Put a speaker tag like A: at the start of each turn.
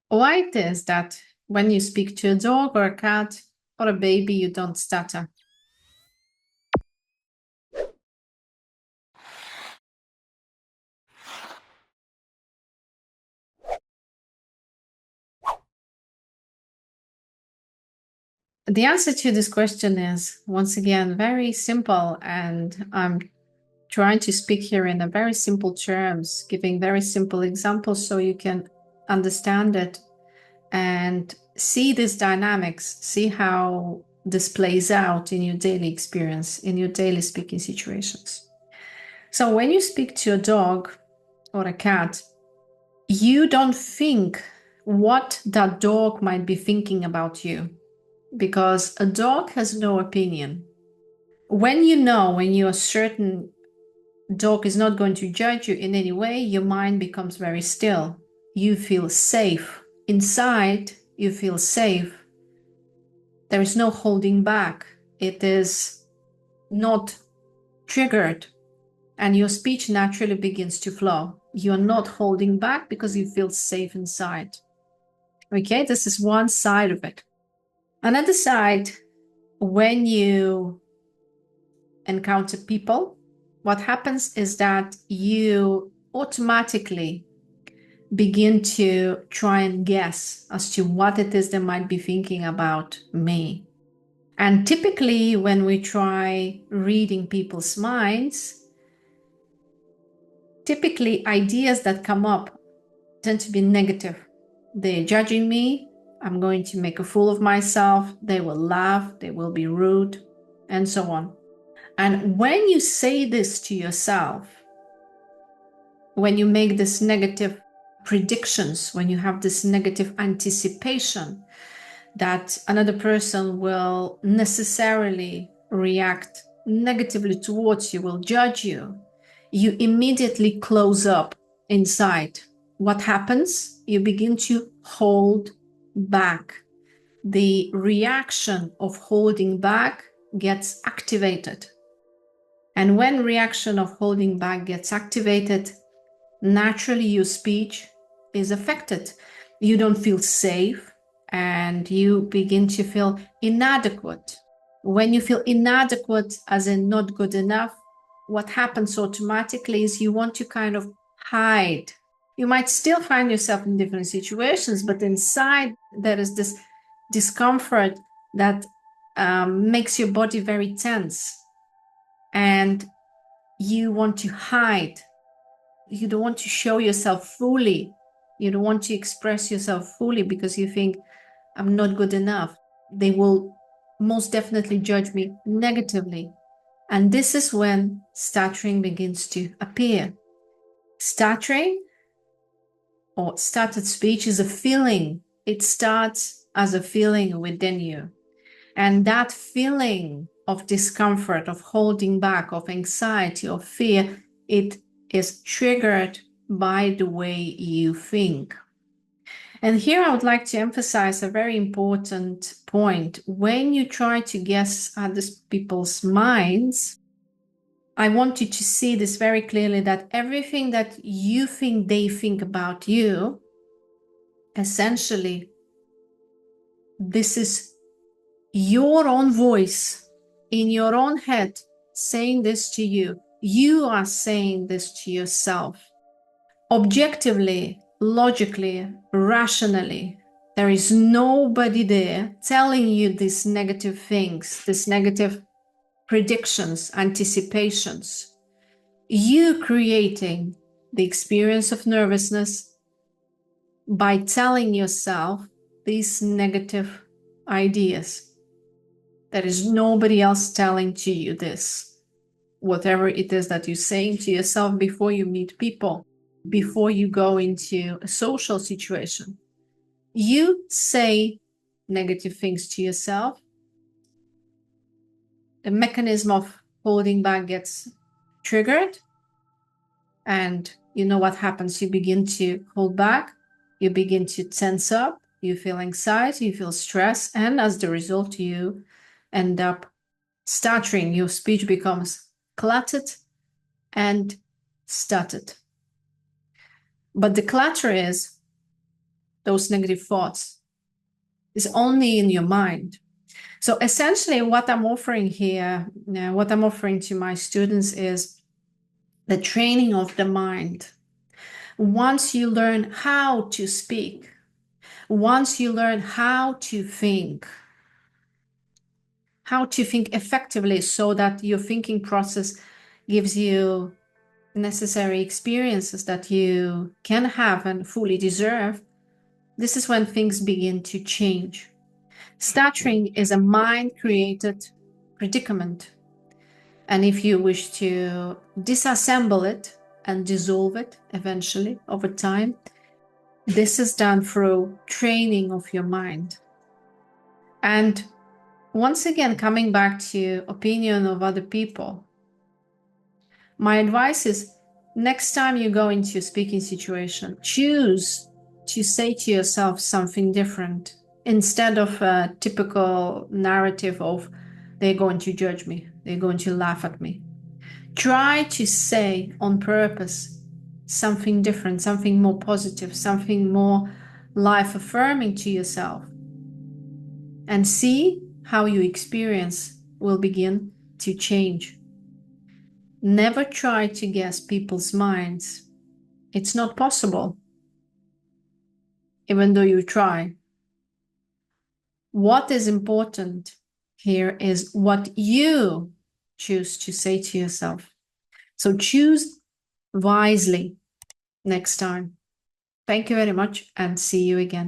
A: Why it is that when you speak to a dog or a cat or a baby, you don't stutter? The answer to this question is, once again, very simple. And I'm trying to speak here in a very simple terms, giving very simple examples so you can understand it and see these dynamics, see how this plays out in your daily experience, in your daily speaking situations. So when you speak to a dog or a cat, you don't think what that dog might be thinking about you, because a dog has no opinion. When you're certain dog is not going to judge you in any way, your mind becomes very still. You feel safe. Inside, you feel safe. There is no holding back. It is not triggered, and your speech naturally begins to flow. You're not holding back because you feel safe inside. Okay, this is one side of it. Another side, when you encounter people, what happens is that you automatically begin to try and guess as to what it is they might be thinking about me. And typically, when we try reading people's minds, typically ideas that come up tend to be negative. They're judging me. I'm going to make a fool of myself. They will laugh. They will be rude, and so on. And when you say this to yourself, when you make this negative predictions, when you have this negative anticipation that another person will necessarily react negatively towards you, will judge you, you immediately close up inside. What happens? You begin to hold back. The reaction of holding back gets activated. And when reaction of holding back gets activated, naturally your speech is affected. You don't feel safe and you begin to feel inadequate. When you feel inadequate, as in not good enough, what happens automatically is you want to kind of hide. You might still find yourself in different situations, but inside there is this discomfort that makes your body very tense, and you want to hide. You don't want to show yourself fully. You don't want to express yourself fully because you think, I'm not good enough. They will most definitely judge me negatively. And this is when stuttering begins to appear. Stuttering or stuttered speech is a feeling. It starts as a feeling within you. And that feeling of discomfort, of holding back, of anxiety, of fear, it is triggered by the way you think. And here I would like to emphasize a very important point. When you try to guess other people's minds, I want you to see this very clearly, that everything that you think they think about you, essentially, this is your own voice in your own head saying this to you. You are saying this to yourself. Objectively, logically, rationally, there is nobody there telling you these negative things, these negative predictions, anticipations. You creating the experience of nervousness by telling yourself these negative ideas. There is nobody else telling to you this. Whatever it is that you're saying to yourself before you meet people, before you go into a social situation, you say negative things to yourself. The mechanism of holding back gets triggered. And you know what happens? You begin to hold back. You begin to tense up. You feel anxiety. You feel stress. And as the result, you end up stuttering. Your speech becomes cluttered and stuttered. But the clutter is those negative thoughts. It's only in your mind. So essentially what I'm offering here, what I'm offering to my students is the training of the mind. Once you learn how to speak, once you learn how to think effectively so that your thinking process gives you necessary experiences that you can have and fully deserve, this is when things begin to change. Stuttering is a mind-created predicament. And if you wish to disassemble it and dissolve it eventually over time, this is done through training of your mind. And once again, coming back to opinion of other people, my advice is next time you go into a speaking situation, choose to say to yourself something different instead of a typical narrative of they're going to judge me, they're going to laugh at me. Try to say on purpose something different, something more positive, something more life-affirming to yourself, and see how your experience will begin to change. Never try to guess people's minds. It's not possible, even though you try. What is important here is what you choose to say to yourself. So choose wisely next time. Thank you very much and see you again.